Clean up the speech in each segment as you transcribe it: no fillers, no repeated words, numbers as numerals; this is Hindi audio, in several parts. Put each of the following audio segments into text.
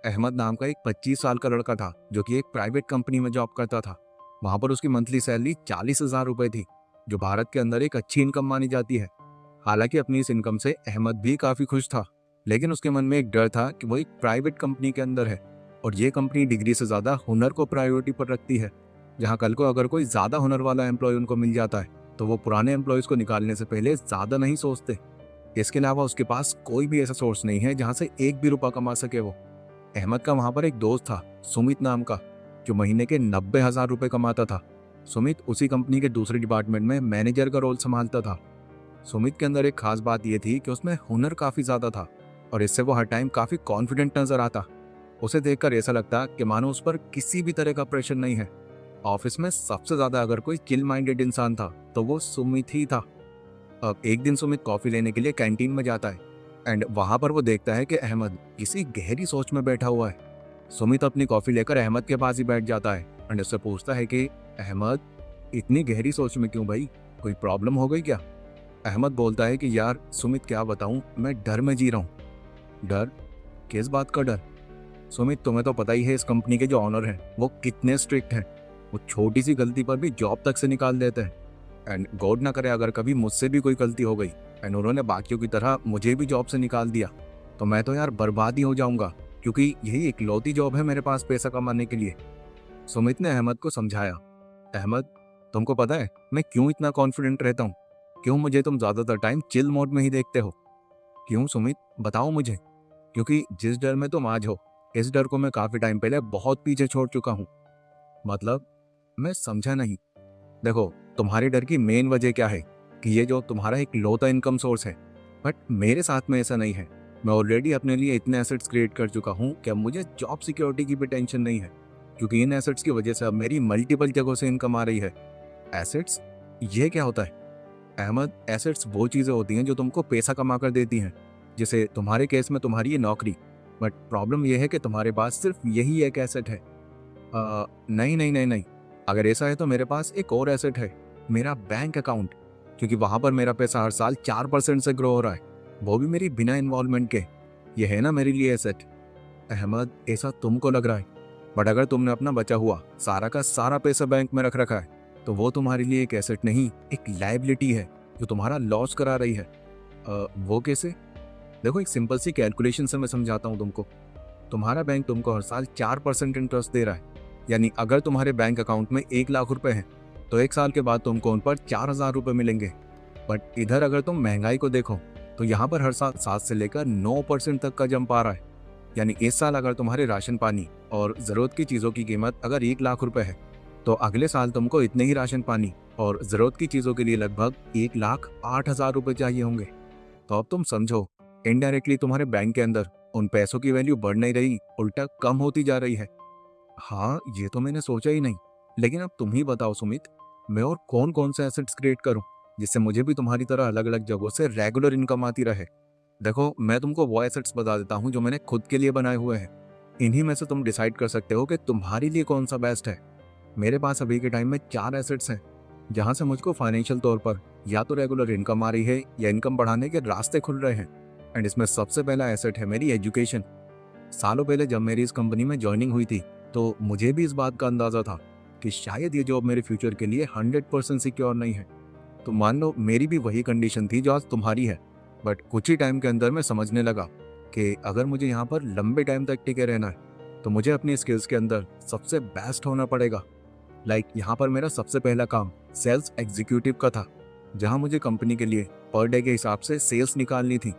अहमद नाम का एक 25 साल का लड़का था जो कि एक प्राइवेट कंपनी में जॉब करता था। वहां पर उसकी मंथली सैलरी 40,000 रुपए थी, जो भारत के अंदर एक अच्छी इनकम मानी जाती है। हालांकि अपनी इस इनकम से अहमद भी काफी खुश था, लेकिन उसके मन में एक डर था कि वो एक प्राइवेट कंपनी के अंदर है और ये कंपनी डिग्री से ज्यादा हुनर को प्रायोरिटी पर रखती है। जहाँ कल को अगर कोई ज्यादा हुनर वाला एम्प्लॉय उनको मिल जाता है तो वो पुराने एम्प्लॉयज को निकालने से पहले ज्यादा नहीं सोचते। इसके अलावा उसके पास कोई भी ऐसा सोर्स नहीं है जहाँ से एक भी रुपया कमा सके वो। अहमद का वहां पर एक दोस्त था, सुमित नाम का, जो महीने के 90,000 रुपए कमाता था। सुमित उसी कंपनी के दूसरे डिपार्टमेंट में मैनेजर का रोल संभालता था। सुमित के अंदर एक खास बात यह थी कि उसमें हुनर काफी ज्यादा था और इससे वो हर टाइम काफी कॉन्फिडेंट नजर आता। उसे देखकर ऐसा लगता कि मानो उस पर किसी भी तरह का प्रेशर नहीं है। ऑफिस में सबसे ज्यादा अगर कोई चिल माइंडेड इंसान था तो वो सुमित ही था। अब एक दिन सुमित कॉफी लेने के लिए कैंटीन में जाता है एंड वहां पर वो देखता है कि अहमद किसी गहरी सोच में बैठा हुआ है। सुमित अपनी कॉफी लेकर अहमद के पास ही बैठ जाता है एंड उससे पूछता है कि अहमद, इतनी गहरी सोच में क्यों भाई, कोई प्रॉब्लम हो गई क्या? अहमद बोलता है कि यार सुमित, क्या बताऊं, मैं डर में जी रहा हूँ। डर? किस बात का डर? सुमित, तुम्हें तो पता ही है इस कंपनी के जो ऑनर हैं वो कितने स्ट्रिक्ट हैं। वो छोटी सी गलती पर भी जॉब तक से निकाल देते हैं एंड गॉड ना करे अगर कभी मुझसे भी कोई गलती हो गई एंड उन्होंने बाकियों की तरह मुझे भी जॉब से निकाल दिया तो मैं तो यार बर्बाद ही हो जाऊंगा, क्योंकि यही इकलौती जॉब है मेरे पास पैसा कमाने के लिए। सुमित ने अहमद को समझाया, अहमद, तुमको पता है मैं क्यों इतना कॉन्फिडेंट रहता हूँ? क्यों मुझे तुम ज्यादातर टाइम चिल मोड में ही देखते हो? क्यों सुमित, बताओ मुझे। क्योंकि जिस डर में तुम आज हो, इस डर को मैं काफी टाइम पहले बहुत पीछे छोड़ चुका हूँ। मतलब? मैं समझा नहीं। देखो, तुम्हारे डर की मेन वजह क्या है कि ये जो तुम्हारा एक लौता इनकम सोर्स है, बट मेरे साथ में ऐसा नहीं है। मैं ऑलरेडी अपने लिए इतने एसेट्स क्रिएट कर चुका हूँ कि अब मुझे जॉब सिक्योरिटी की भी टेंशन नहीं है, क्योंकि इन एसेट्स की वजह से अब मेरी मल्टीपल जगहों से इनकम आ रही है। एसेट्स? ये क्या होता है? अहमद, एसेट्स वो चीज़ें होती हैं जो तुमको पैसा कमा कर देती हैं, जैसे तुम्हारे केस में तुम्हारी ये नौकरी। बट प्रॉब्लम यह है कि तुम्हारे पास सिर्फ यही एक एसेट है। नहीं नहीं नहीं नहीं, अगर ऐसा है तो मेरे पास एक और एसेट है, मेरा बैंक अकाउंट, क्योंकि वहां पर मेरा पैसा हर साल 4% से ग्रो हो रहा है, वो भी मेरी बिना इन्वॉल्वमेंट के। ये है ना मेरे लिए एसेट। अहमद, ऐसा तुमको लग रहा है, बट अगर तुमने अपना बचा हुआ सारा का सारा पैसा बैंक में रख रखा है तो वो तुम्हारे लिए एक एसेट नहीं, एक लायबिलिटी है जो तुम्हारा लॉस करा रही है। वो कैसे? देखो, एक सिंपल सी कैलकुलेशन से मैं समझाता हूँ तुमको। तुम्हारा बैंक तुमको हर साल 4% इंटरेस्ट दे रहा है, यानी अगर तुम्हारे बैंक अकाउंट में 1 लाख रुपए हैं तो 1 साल के बाद तुमको उन पर 4,000 रुपए मिलेंगे। बट इधर अगर तुम महंगाई को देखो तो यहाँ पर हर साल 7 से लेकर 9% तक का जंप आ रहा है। यानी इस साल अगर तुम्हारे राशन पानी और जरूरत की चीजों की कीमत अगर 1 लाख रुपए है तो अगले साल तुमको इतने ही राशन पानी और जरूरत की चीजों के लिए लगभग 1,08,000 रुपए चाहिए होंगे। तो अब तुम समझो, इनडायरेक्टली तुम्हारे बैंक के अंदर उन पैसों की वैल्यू बढ़ नहीं रही, उल्टा कम होती जा रही है। हाँ, ये तो मैंने सोचा ही नहीं। लेकिन अब तुम ही बताओ सुमित, मैं और कौन कौन से एसेट्स क्रिएट करूं जिससे मुझे भी तुम्हारी तरह अलग अलग जगहों से रेगुलर इनकम आती रहे। देखो, मैं तुमको वो एसेट्स बता देता हूँ जो मैंने खुद के लिए बनाए हुए हैं। इन्हीं में से तुम डिसाइड कर सकते हो कि तुम्हारे लिए कौन सा बेस्ट है। मेरे पास अभी के टाइम में 4 एसेट्स हैं जहां से मुझको फाइनेंशियल तौर पर या तो रेगुलर इनकम आ रही है या इनकम बढ़ाने के रास्ते खुल रहे हैं। एंड इसमें सबसे पहला एसेट है मेरी एजुकेशन। सालों पहले जब मेरी इस कंपनी में ज्वाइनिंग हुई थी तो मुझे भी इस बात का अंदाजा था कि शायद ये जॉब मेरे फ्यूचर के लिए 100% सिक्योर नहीं है। तो मान लो मेरी भी वही कंडीशन थी जो आज तुम्हारी है। बट कुछ ही टाइम के अंदर मैं समझने लगा कि अगर मुझे यहाँ पर लंबे टाइम तक टिके रहना है तो मुझे अपनी स्किल्स के अंदर सबसे बेस्ट होना पड़ेगा। यहाँ पर मेरा सबसे पहला काम सेल्स एग्जीक्यूटिव का था, जहाँ मुझे कंपनी के लिए पर डे के हिसाब से सेल्स निकालनी थी।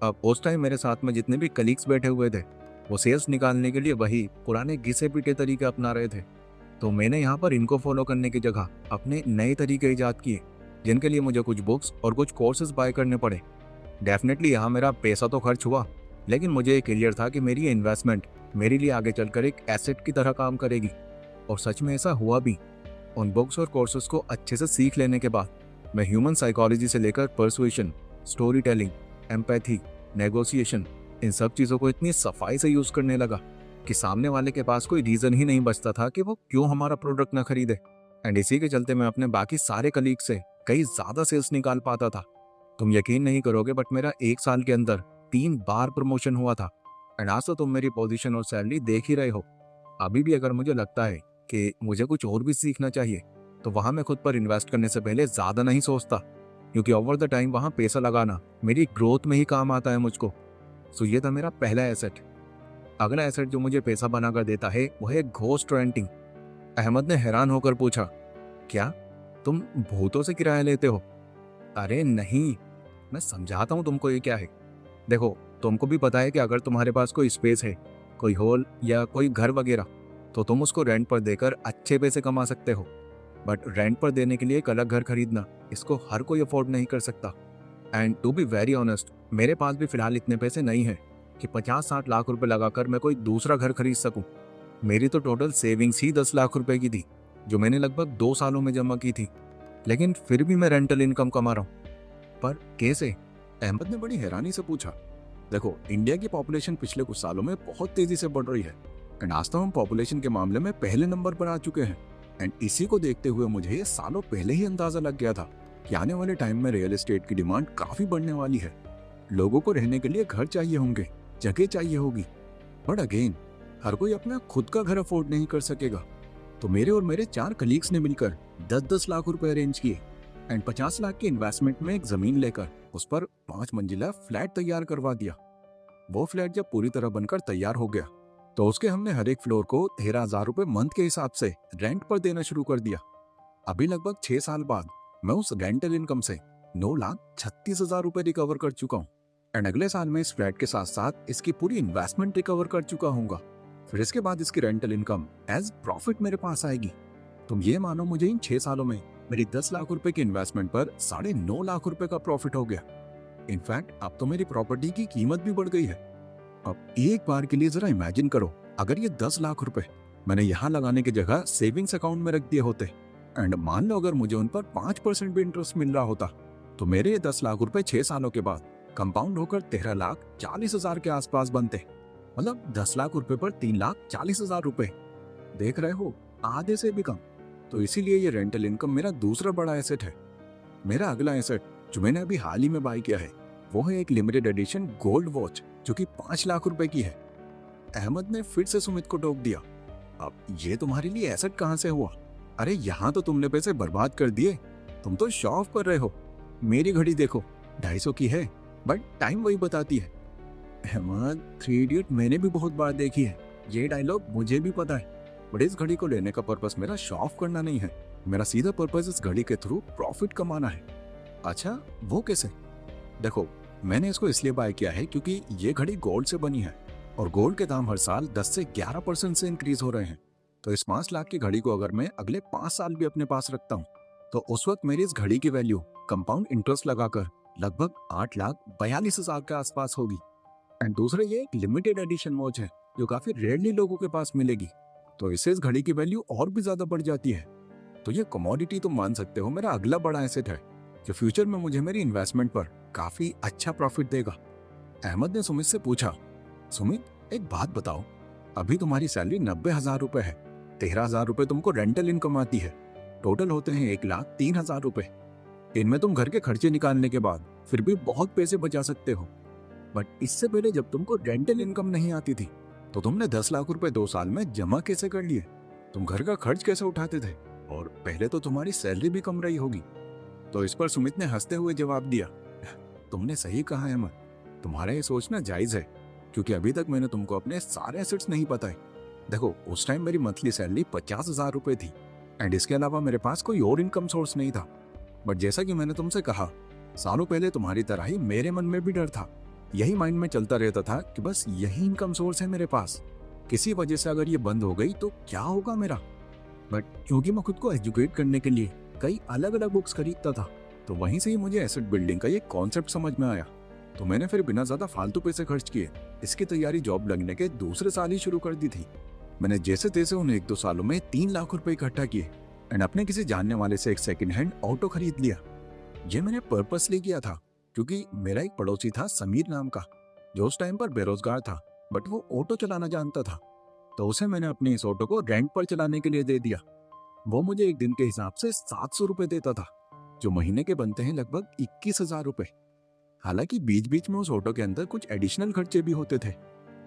अब उस टाइम मेरे साथ में जितने भी कलीग्स बैठे हुए थे वो सेल्स निकालने के लिए वही पुराने घिसे पीटे तरीके अपना रहे थे। तो मैंने यहाँ पर इनको फॉलो करने की जगह अपने नए तरीके इजाद किए, जिनके लिए मुझे कुछ बुक्स और कुछ कोर्सेज बाय करने पड़े। डेफिनेटली यहाँ मेरा पैसा तो खर्च हुआ, लेकिन मुझे ये क्लियर था कि मेरी ये इन्वेस्टमेंट मेरे लिए आगे चलकर एक एसेट की तरह काम करेगी। और सच में ऐसा हुआ भी। उन बुक्स और कोर्सेज को अच्छे से सीख लेने के बाद मैं ह्यूमन साइकोलॉजी से लेकर persuasion, story telling, empathy, negotiation, इन सब चीज़ों को इतनी सफाई से यूज़ करने लगा कि सामने वाले के पास कोई रीज़न ही नहीं बचता था कि वो क्यों हमारा प्रोडक्ट ना खरीदे। एंड इसी के चलते मैं अपने बाकी सारे कलीग से कई ज़्यादा सेल्स निकाल पाता था। तुम यकीन नहीं करोगे, बट मेरा 1 साल के अंदर 3 बार प्रमोशन हुआ था। एंड आज तो तुम मेरी पोजीशन और सैलरी देख ही रहे हो। अभी भी अगर मुझे लगता है कि मुझे कुछ और भी सीखना चाहिए तो वहाँ मैं खुद पर इन्वेस्ट करने से पहले ज़्यादा नहीं सोचता, क्योंकि ओवर द टाइम वहाँ पैसा लगाना मेरी ग्रोथ में ही काम आता है मुझको। सो ये था मेरा पहला एसेट। अगला एसेट जो मुझे पैसा बनाकर देता है वो है घोस्ट रेंटिंग। अहमद ने हैरान होकर पूछा, क्या तुम भूतों से किराया लेते हो? अरे नहीं, मैं समझाता हूँ तुमको ये क्या है। देखो, तुमको भी पता है कि अगर तुम्हारे पास कोई स्पेस है, कोई हॉल या कोई घर वगैरह, तो तुम उसको रेंट पर देकर अच्छे पैसे कमा सकते हो। बट रेंट पर देने के लिए एक अलग घर खरीदना, इसको हर कोई अफोर्ड नहीं कर सकता। And to be very honest, मेरे पास भी फिलहाल इतने पैसे नहीं हैं कि 50-60 लाख रुपए लगाकर मैं कोई दूसरा घर खरीद सकूं। मेरी तो टोटल सेविंग्स ही 10 लाख रुपए की थी, जो मैंने लगभग 2 सालों में जमा की थी। लेकिन फिर भी मैं रेंटल इनकम कमा रहा हूँ। पर कैसे? अहमद ने बड़ी हैरानी से पूछा। देखो, इंडिया की पॉपुलेशन पिछले कुछ सालों में बहुत तेजी से बढ़ रही है एंड आज तो हम पॉपुलेशन के मामले में पहले नंबर पर आ चुके हैं। एंड इसी को देखते हुए मुझे ये सालों पहले ही अंदाजा लग गया था कि आने वाले टाइम में रियल एस्टेट की डिमांड काफी बढ़ने वाली है। लोगों को रहने के लिए घर चाहिए होंगे, जगह चाहिए होगी, बट अगेन हर कोई अपना खुद का घर अफोर्ड नहीं कर सकेगा। तो मेरे और मेरे 4 कलीग्स ने मिलकर 10-10 लाख रुपए अरेंज किए एंड 50 लाख के इन्वेस्टमेंट में एक जमीन लेकर उस पर 5 मंजिला फ्लैट तैयार करवा दिया। वो फ्लैट जब पूरी तरह बनकर तैयार हो गया तो उसके हमने हर एक फ्लोर को 13,000 रुपए मंथ के हिसाब से रेंट पर देना शुरू कर दिया। अभी लगभग 6 साल बाद मैं उस रेंटल इनकम से 9,36,000 रुपए रिकवर कर चुका हूँ एंड अगले साल में इस फ्लैट के साथ साथ इसकी पूरी इन्वेस्टमेंट रिकवर कर चुका हूँ। फिर इसके बाद इसकी रेंटल इनकम एज प्रॉफिट मेरे पास आएगी। तुम ये मानो, मुझे इन 6 सालों में मेरी 10 लाख रुपए की इन्वेस्टमेंट पर 9.5 लाख रुपए का प्रॉफिट हो गया। इनफैक्ट अब तो मेरी प्रॉपर्टी की कीमत भी बढ़ गई है। अब एक बार के लिए जरा इमेजिन करो, अगर ये 10 लाख रुपए मैंने यहाँ लगाने की जगह सेविंग्स अकाउंट में रख दिए होते एंड मान लो अगर मुझे उन पर 5% भी इंटरेस्ट मिल रहा होता, तो मेरे ये 10 लाख रुपए 6 सालों के बाद कंपाउंड होकर 13,40,000 के आसपास बनते। मतलब 10 लाख रुपए पर 3,40,000 रुपए, देख रहे हो, आधे से भी कम। तो इसीलिए ये रेंटल इनकम मेरा दूसरा बड़ा एसेट है। मेरा अगला एसेट जो मैंने अभी हाल ही में बाय किया है वो है एक लिमिटेड एडिशन गोल्ड वॉच, जो कि 5 लाख रुपए की है। अहमद ने फिर से सुमित को टोक दिया, अब ये तुम्हारे लिए एसेट कहाँ से हुआ? अरे यहाँ तो तुमने पैसे बर्बाद कर दिए, तुम तो शो ऑफ कर रहे हो। मेरी घड़ी देखो, 250 की है, बट टाइम वही बताती है। अहमद, 3 इडियट मैंने भी बहुत बार देखी है, ये डायलॉग मुझे भी पता है। बट इस घड़ी को लेने का पर्पस मेरा शो ऑफ करना नहीं है, मेरा सीधा पर्पस इस घड़ी के थ्रू प्रॉफिट कमाना है। अच्छा, वो कैसे? देखो, मैंने इसको इसलिए बाय किया है क्योंकि ये घड़ी गोल्ड से बनी है और गोल्ड के दाम हर साल 10 से 11% से इंक्रीज हो रहे हैं। तो इस 5 लाख की घड़ी को अगर मैं अगले 5 साल भी अपने पास रखता हूँ तो उस वक्त मेरी इस घड़ी की वैल्यू कंपाउंड इंटरेस्ट लगाकर लगभग 8,42,000 के आसपास होगी। एंड दूसरा, ये एक लिमिटेड एडिशन वॉच है जो काफी रेयरली लोगों के पास मिलेगी, तो इससे इस घड़ी की वैल्यू और भी ज्यादा बढ़ जाती है। तो ये कमोडिटी तुम मान सकते हो मेरा अगला बड़ा एसेट है, जो फ्यूचर में मुझे मेरी इन्वेस्टमेंट पर काफी अच्छा प्रॉफिट देगा। अहमद ने सुमित से पूछा, सुमित एक बात बताओ, अभी तुम्हारी सैलरी 90,000 रुपए है, 13,000 रुपए तुमको रेंटल इनकम आती है, टोटल होते हैं 1,03,000 रुपए। इनमें तुम घर के खर्चे निकालने के बाद फिर भी बहुत पैसे बचा सकते हो। बट इससे पहले जब तुमको रेंटल इनकम नहीं आती थी तो तुमने 10 लाख रुपए 2 साल में जमा कैसे कर लिए? तुम घर का खर्च कैसे उठाते थे? और पहले तो तुम्हारी सैलरी भी कम रही होगी। तो इस पर सुमित ने हंसते हुए जवाब दिया, तुमने सही कहा अहमद, तुम्हारा ये सोचना जायज है, क्योंकि अभी तक मैंने तुमको अपने सारे एसेट्स नहीं बताए। देखो, उस टाइम मेरी मंथली सैलरी 50,000 रुपए थी एंड इसके अलावा मेरे पास कोई और इनकम सोर्स नहीं था। बट जैसा कि मैंने तुमसे कहा, सालों पहले तुम्हारी तरह ही मेरे मन में भी डर था। यही माइंड में चलता रहता था कि बस यही इनकम सोर्स है मेरे पास, किसी वजह से अगर ये बंद हो गई तो क्या होगा मेरा। बट क्योंकि मैं खुद को एजुकेट करने के लिए कई अलग अलग बुक्स खरीदता था, तो वहीं से ही मुझे एसेट बिल्डिंग का ये कॉन्सेप्ट समझ में आया। तो मैंने फिर बिना ज्यादा फालतू पैसे खर्च किए इसकी तैयारी जॉब लगने के दूसरे साल ही शुरू कर दी थी। मैंने जैसे तैसे उन 1-2 सालों में 3 लाख रुपए इकट्ठा किए एंड अपने किसी जानने वाले से एक सेकंड हैंड ऑटो खरीद लिया। ये मैंने पर्पसली किया था क्योंकि मेरा एक पड़ोसी था समीर नाम का, जो उस टाइम पर बेरोजगार था, बट वो ऑटो चलाना जानता था। तो उसे मैंने अपने इस ऑटो को रेंट पर चलाने के लिए दे दिया। वो मुझे एक दिन के हिसाब से 700 रुपए देता था, जो महीने के बनते हैं लगभग 21,000 रुपए। हालांकि बीच बीच में उस ऑटो के अंदर कुछ एडिशनल खर्चे भी होते थे,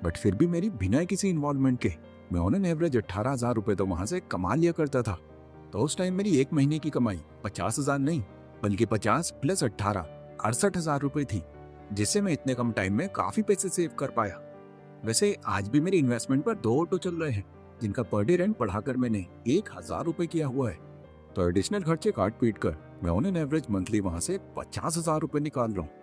बट फिर भी मेरी बिना किसी इन्वॉल्वमेंट के मैं ऑन एन एवरेज 18,000 रुपये तो वहां से कमा लिया करता था। तो उस टाइम मेरी एक महीने की कमाई 50,000 नहीं बल्कि 50 प्लस 18 68,000 रुपये थी, जिससे मैं इतने कम टाइम में काफी पैसे सेव कर पाया। वैसे आज भी मेरी इन्वेस्टमेंट पर 2 ऑटो चल रहे हैं, जिनका पर डे रेंट बढ़ाकर मैंने 1,000 रुपये किया हुआ है। तो एडिशनल खर्चे काट पीट कर मैं ऑन एन एवरेज मंथली वहां से 50,000 रुपये निकाल रहा हूँ।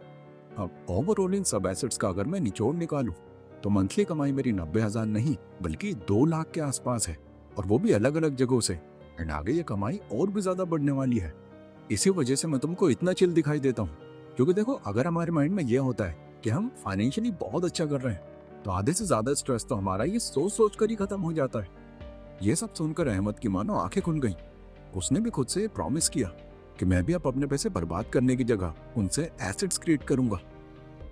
अब ओवरऑल इन सब एसेट्स का अगर मैं निचोड़ निकालूं तो मंथली कमाई मेरी 90,000 नहीं बल्कि 2 लाख के आसपास है, और वो भी अलग अलग जगहों से। एंड आगे ये कमाई और भी ज्यादा बढ़ने वाली है। इसी वजह से मैं तुमको इतना चिल दिखाई देता हूँ, क्योंकि देखो अगर हमारे माइंड में ये होता है कि हम फाइनेंशियली बहुत अच्छा कर रहे हैं तो आधे से ज्यादा स्ट्रेस तो हमारा ये सोच सोच कर ही खत्म हो जाता है। ये सब सुनकर अहमद की मानो आंखें खुल गईं। उसने भी खुद से प्रॉमिस किया कि मैं भी अब अपने पैसे बर्बाद करने की जगह उनसे एसेट्स क्रिएट करूंगा।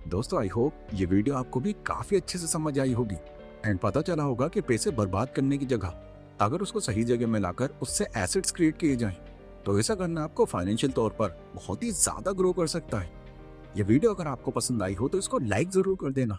दोस्तों आई होप ये वीडियो आपको भी काफी अच्छे से समझ आई होगी एंड पता चला होगा कि पैसे बर्बाद करने की जगह अगर उसको सही जगह में लाकर उससे एसेट्स क्रिएट किए जाएं तो ऐसा करना आपको फाइनेंशियल तौर पर बहुत ही ज्यादा ग्रो कर सकता है। ये वीडियो अगर आपको पसंद आई हो तो इसको लाइक जरूर कर देना।